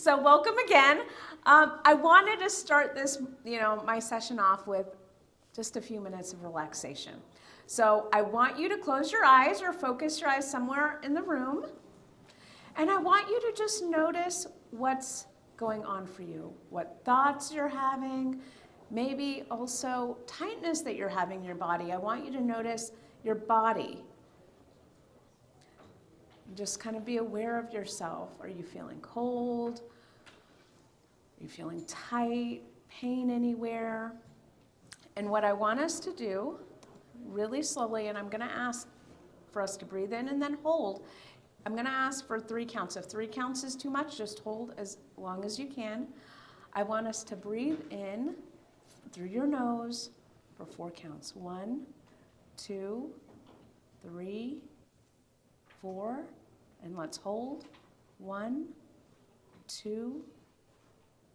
So welcome again. I wanted to start this, my session off with just a few minutes of relaxation. So I want you to close your eyes or focus your eyes somewhere in the room. And I want you to just notice what's going on for you, what thoughts you're having, maybe also tightness that you're having in your body. I want you to notice your body. Just kind of be aware of yourself. Are you feeling cold? Are you feeling tight? Pain anywhere? And what I want us to do, really slowly, and I'm going to ask for us to breathe in and then hold. I'm going to ask for 3 counts. If 3 counts is too much, just hold as long as you can. I want us to breathe in through your nose for 4 counts. 1, 2, 3, 4. And let's hold. 1, 2,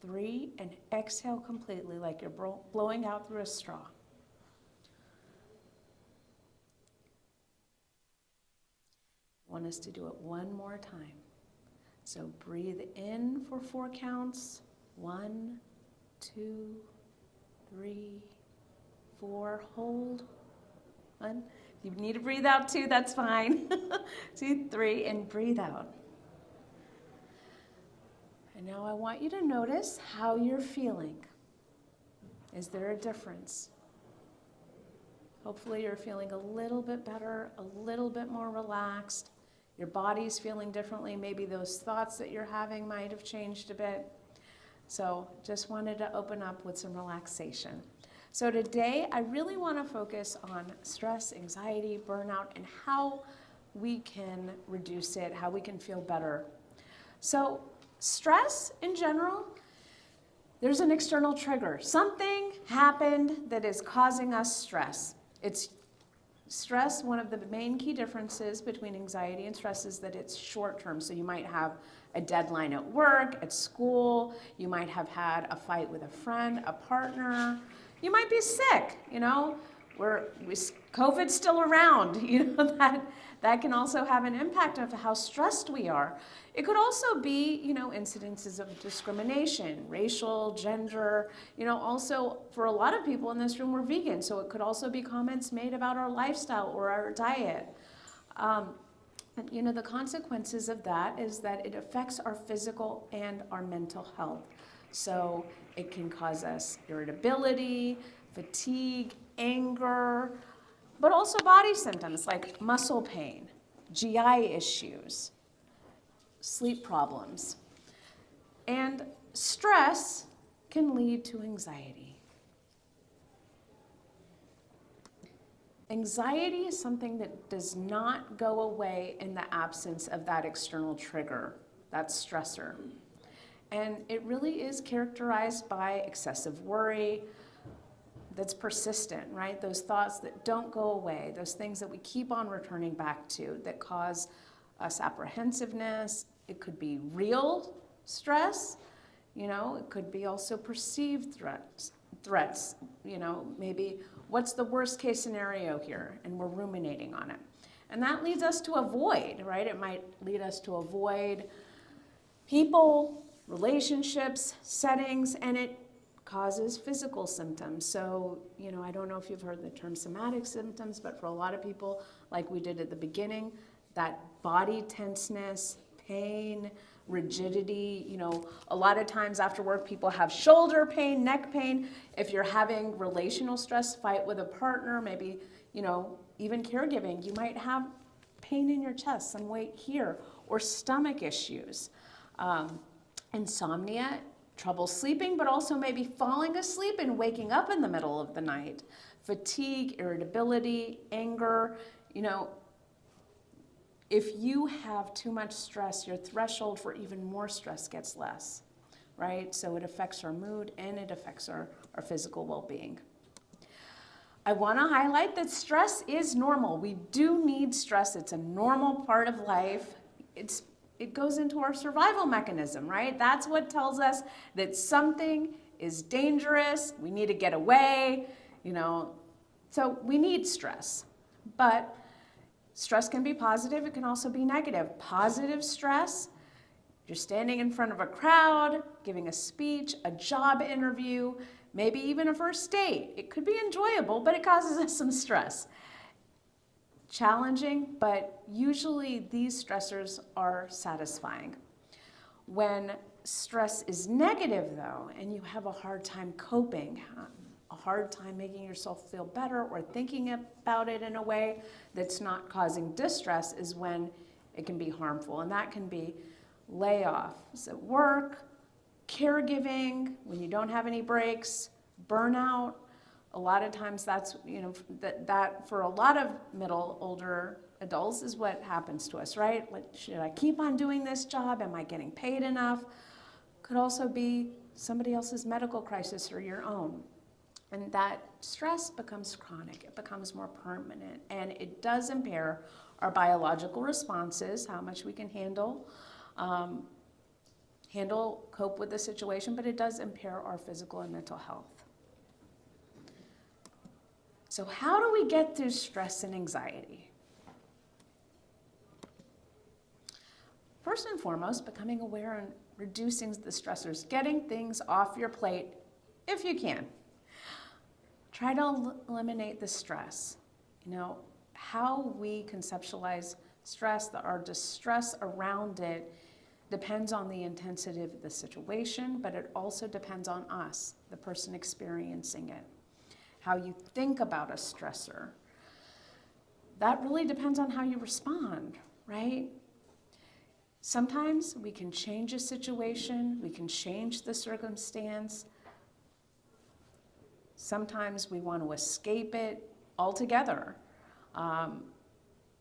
3, and exhale completely like you're blowing out through a straw. I want us to do it one more time. So breathe in for 4 counts. 1, 2, 3, 4. Hold. 1. If you need to breathe out 2, that's fine. 2, 3, and breathe out. And now I want you to notice how you're feeling. Is there a difference? Hopefully you're feeling a little bit better, a little bit more relaxed. Your body's feeling differently. Maybe those thoughts that you're having might have changed a bit. So just wanted to open up with some relaxation. So today, I really want to focus on stress, anxiety, burnout, and how we can reduce it, how we can feel better. So stress in general, there's an external trigger. Something happened that is causing us stress. It's stress, one of the main key differences between anxiety and stress is that it's short term. So you might have a deadline at work, at school, you might have had a fight with a friend, a partner. You might be sick, COVID's still around, that can also have an impact of how stressed we are. It could also be, incidences of discrimination, racial, gender, also for a lot of people in this room, we're vegan, so it could also be comments made about our lifestyle or our diet. The consequences of that is that it affects our physical and our mental health. So it can cause us irritability, fatigue, anger, but also body symptoms like muscle pain, GI issues, sleep problems. And stress can lead to anxiety. Anxiety is something that does not go away in the absence of that external trigger, that stressor. And it really is characterized by excessive worry that's persistent, right? Those thoughts that don't go away, those things that we keep on returning back to that cause us apprehensiveness. It could be real stress, it could be also perceived threats, maybe what's the worst case scenario here? And we're ruminating on it. And that leads us to avoid, right? It might lead us to avoid people, relationships, settings, and it causes physical symptoms. So, I don't know if you've heard the term somatic symptoms, but for a lot of people, like we did at the beginning, that body tenseness, pain, rigidity, a lot of times after work, people have shoulder pain, neck pain. If you're having relational stress, fight with a partner, maybe, even caregiving, you might have pain in your chest, some weight here, or stomach issues. Insomnia, trouble sleeping, but also maybe falling asleep and waking up in the middle of the night. Fatigue, irritability, anger. If you have too much stress, your threshold for even more stress gets less, right? So it affects our mood and it affects our physical well-being. I want to highlight that stress is normal. We do need stress. It's a normal part of life. It goes into our survival mechanism, right? That's what tells us that something is dangerous, we need to get away, So we need stress. But stress can be positive, it can also be negative. Positive stress You're standing in front of a crowd, giving a speech, a job interview, maybe even a first date. It could be enjoyable, but it causes us some stress. Challenging, but usually these stressors are satisfying. When stress is negative, though, and you have a hard time coping, a hard time making yourself feel better or thinking about it in a way that's not causing distress, is when it can be harmful. And that can be layoffs at work, caregiving, when you don't have any breaks, burnout. A lot of times that's, that for a lot of older adults is what happens to us, right? Like, should I keep on doing this job? Am I getting paid enough? Could also be somebody else's medical crisis or your own. And that stress becomes chronic, it becomes more permanent, and it does impair our biological responses, how much we can cope with the situation, but it does impair our physical and mental health. So how do we get through stress and anxiety? First and foremost, becoming aware and reducing the stressors, getting things off your plate if you can. Try to eliminate the stress. How we conceptualize stress, our distress around it, depends on the intensity of the situation, but it also depends on us, the person experiencing it. How you think about a stressor. That really depends on how you respond, right? Sometimes we can change a situation, we can change the circumstance. Sometimes we want to escape it altogether.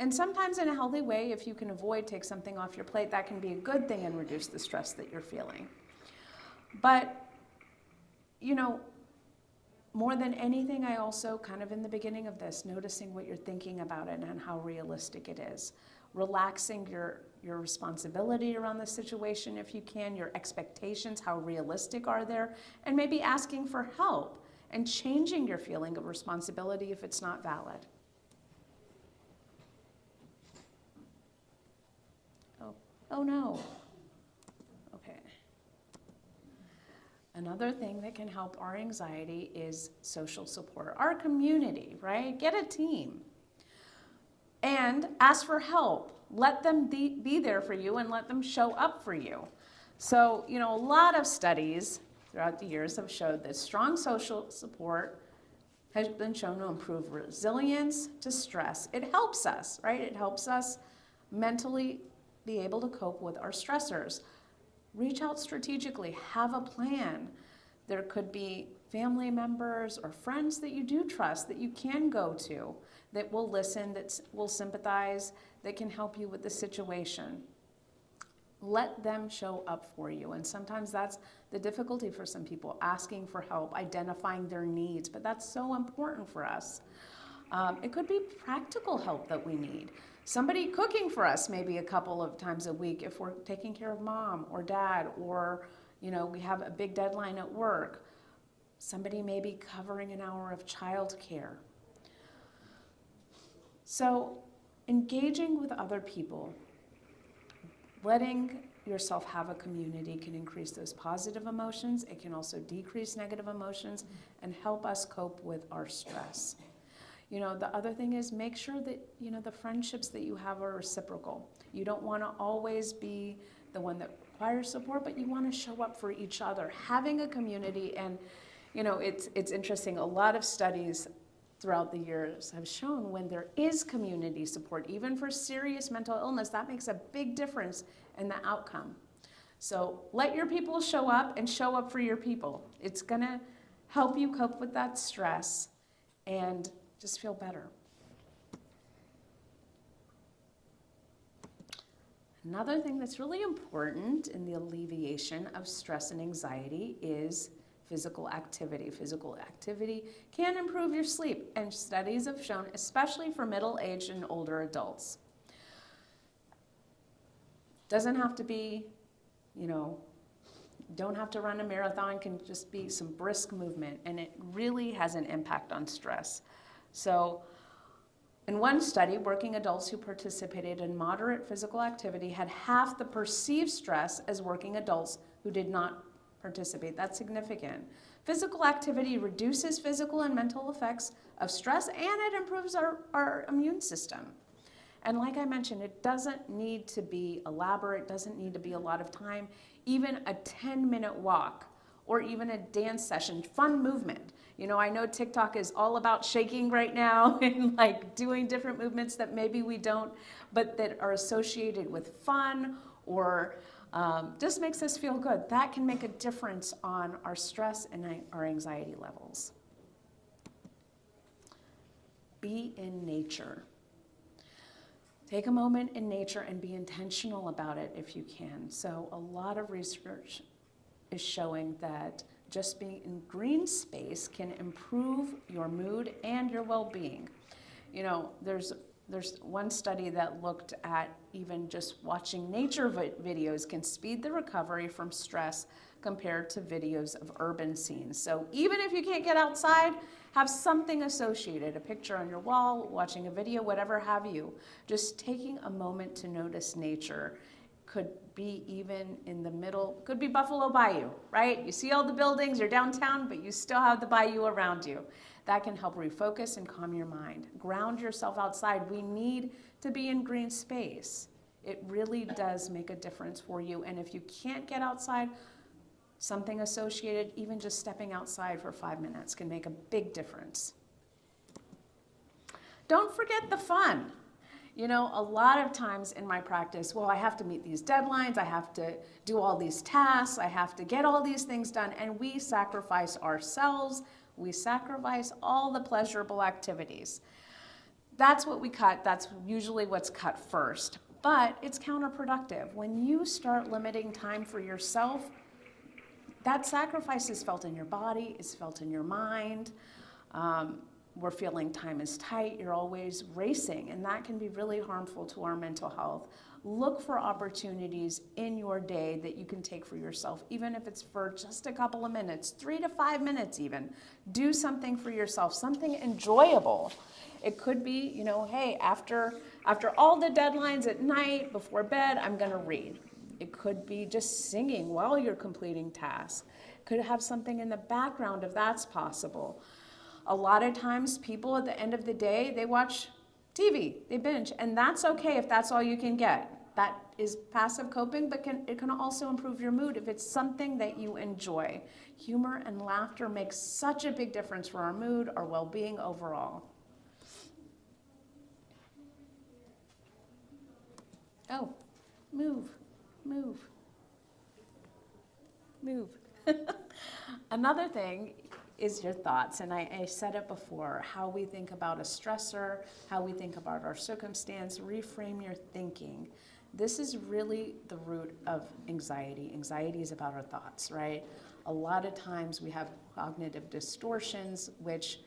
And sometimes in a healthy way, if you can take something off your plate, that can be a good thing and reduce the stress that you're feeling. But, more than anything, I also kind of in the beginning of this, noticing what you're thinking about it and how realistic it is. Relaxing your responsibility around the situation if you can, your expectations, how realistic are there, and maybe asking for help and changing your feeling of responsibility if it's not valid. Oh no. Okay. Another thing that can help our anxiety is social support. Our community, right? Get a team. And ask for help. Let them be there for you and let them show up for you. So, a lot of studies throughout the years have showed that strong social support has been shown to improve resilience to stress. It helps us, right? It helps us mentally be able to cope with our stressors. Reach out strategically, have a plan. There could be family members or friends that you do trust that you can go to, that will listen, that will sympathize, that can help you with the situation. Let them show up for you. And sometimes that's the difficulty for some people, asking for help, identifying their needs, but that's so important for us. It could be practical help that we need. Somebody cooking for us maybe a couple of times a week if we're taking care of mom or dad, or we have a big deadline at work. Somebody may be covering an hour of childcare. So engaging with other people, letting yourself have a community can increase those positive emotions. It can also decrease negative emotions and help us cope with our stress. The other thing is make sure that, the friendships that you have are reciprocal. You don't want to always be the one that requires support, but you want to show up for each other. Having a community, and, it's interesting. A lot of studies throughout the years have shown when there is community support, even for serious mental illness, that makes a big difference in the outcome. So let your people show up and show up for your people. It's going to help you cope with that stress and just feel better. Another thing that's really important in the alleviation of stress and anxiety is physical activity. Physical activity can improve your sleep, and studies have shown, especially for middle-aged and older adults. Doesn't have to be, don't have to run a marathon, can just be some brisk movement, and it really has an impact on stress. So In one study, working adults who participated in moderate physical activity had half the perceived stress as working adults who did not participate. That's significant. Physical activity reduces physical and mental effects of stress, and it improves our immune system. And like I mentioned, it doesn't need to be elaborate, doesn't need to be a lot of time. Even a 10-minute walk or even a dance session, fun movement. You know, I know TikTok is all about shaking right now and like doing different movements that maybe we don't, but that are associated with fun or just makes us feel good. That can make a difference on our stress and our anxiety levels. Be in nature. Take a moment in nature and be intentional about it if you can. So a lot of research is showing that just being in green space can improve your mood and your well-being. You know, there's one study that looked at even just watching nature videos can speed the recovery from stress compared to videos of urban scenes. So even if you can't get outside, have something associated, a picture on your wall, watching a video, whatever have you. Just taking a moment to notice nature. Could be even in the middle, could be Buffalo Bayou, right? You see all the buildings, you're downtown, but you still have the bayou around you. That can help refocus and calm your mind. Ground yourself outside. We need to be in green space. It really does make a difference for you. And if you can't get outside, something associated, even just stepping outside for 5 minutes can make a big difference. Don't forget the fun. You know, a lot of times in my practice, well, I have to meet these deadlines, I have to do all these tasks, I have to get all these things done, and we sacrifice ourselves, we sacrifice all the pleasurable activities. That's what we cut, that's usually what's cut first, but it's counterproductive. When you start limiting time for yourself, that sacrifice is felt in your body, is felt in your mind. We're feeling time is tight, you're always racing, and that can be really harmful to our mental health. Look for opportunities in your day that you can take for yourself, even if it's for just a couple of minutes, 3 to 5 minutes even. Do something for yourself, something enjoyable. It could be, you know, hey, after all the deadlines at night, before bed, I'm gonna read. It could be just singing while you're completing tasks. Could have something in the background if that's possible. A lot of times people at the end of the day, they watch TV, they binge, and that's okay if that's all you can get. That is passive coping, but it can also improve your mood if it's something that you enjoy. Humor and laughter makes such a big difference for our mood, our well-being overall. Oh, move. Another thing is your thoughts, and I said it before, how we think about a stressor, how we think about our circumstance, reframe your thinking. This is really the root of anxiety. Anxiety is about our thoughts, right? A lot of times we have cognitive distortions, which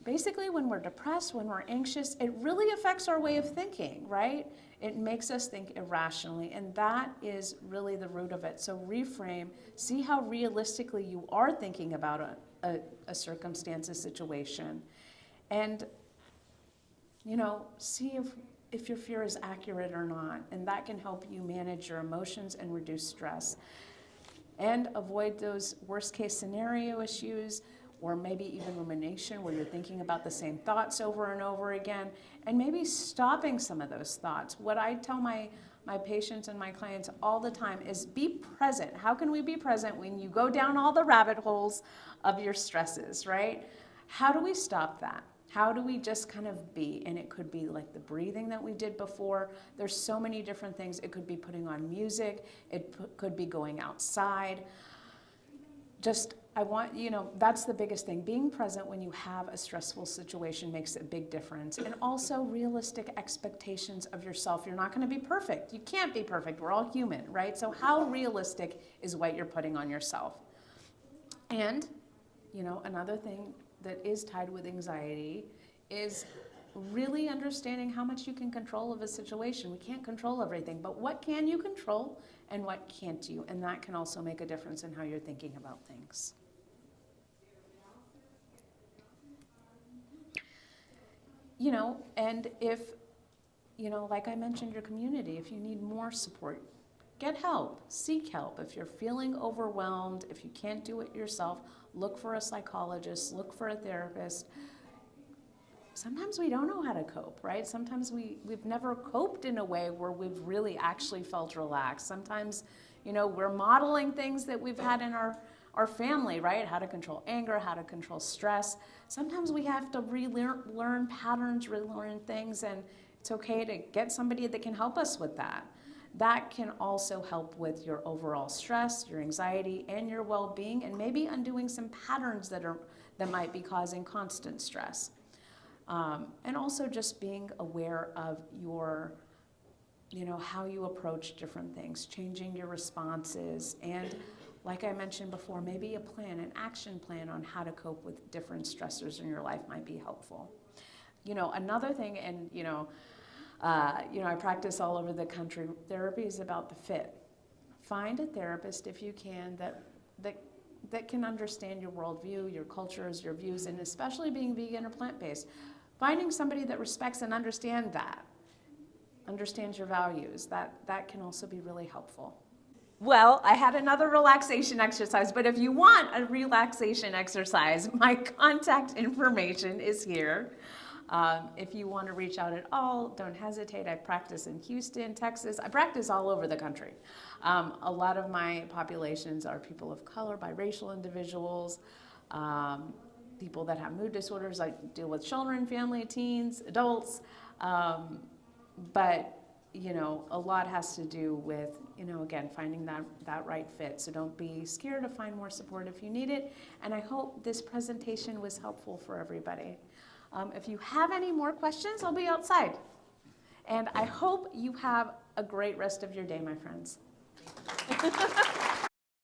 basically when we're depressed, when we're anxious, it really affects our way of thinking, right? It makes us think irrationally, and that is really the root of it. So reframe, see how realistically you are thinking about a circumstance, a situation, and, you know, see if your fear is accurate or not, and that can help you manage your emotions and reduce stress. And avoid those worst case scenario issues, or maybe even rumination where you're thinking about the same thoughts over and over again, and maybe stopping some of those thoughts. What I tell my patients and my clients all the time is be present. How can we be present when you go down all the rabbit holes of your stresses, right? How do we stop that? How do we just kind of be? And it could be like the breathing that we did before. There's so many different things. It could be putting on music. It could be going outside. That's the biggest thing. Being present when you have a stressful situation makes a big difference. And also realistic expectations of yourself. You're not going to be perfect. You can't be perfect. We're all human, right? So how realistic is what you're putting on yourself? And, you know, another thing that is tied with anxiety is really understanding how much you can control of a situation. We can't control everything, but what can you control and what can't you? And that can also make a difference in how you're thinking about things. And if, like I mentioned, your community, if you need more support, get help, seek help. If you're feeling overwhelmed, if you can't do it yourself, look for a psychologist, look for a therapist. Sometimes we don't know how to cope, right? Sometimes we've never coped in a way where we've really actually felt relaxed. Sometimes, we're modeling things that we've had in our family, right? How to control anger, how to control stress. Sometimes we have to relearn patterns, relearn things, and it's okay to get somebody that can help us with that. That can also help with your overall stress, your anxiety, and your well-being, and maybe undoing some patterns that might be causing constant stress. And also just being aware of your, how you approach different things, changing your responses, and like I mentioned before, maybe an action plan on how to cope with different stressors in your life might be helpful. Another thing, and I practice all over the country. Therapy is about the fit. Find a therapist if you can that can understand your worldview, your cultures, your views, and especially being vegan or plant-based. Finding somebody that respects and understands your values, that can also be really helpful. Well, I had another relaxation exercise, but if you want a relaxation exercise, my contact information is here. If you want to reach out at all, don't hesitate. I practice in Houston, Texas. I practice all over the country. A lot of my populations are people of color, biracial individuals, people that have mood disorders. I deal with children, family, teens, adults. But, a lot has to do with, again, finding that right fit. So don't be scared to find more support if you need it. And I hope this presentation was helpful for everybody. If you have any more questions, I'll be outside. And I hope you have a great rest of your day, my friends.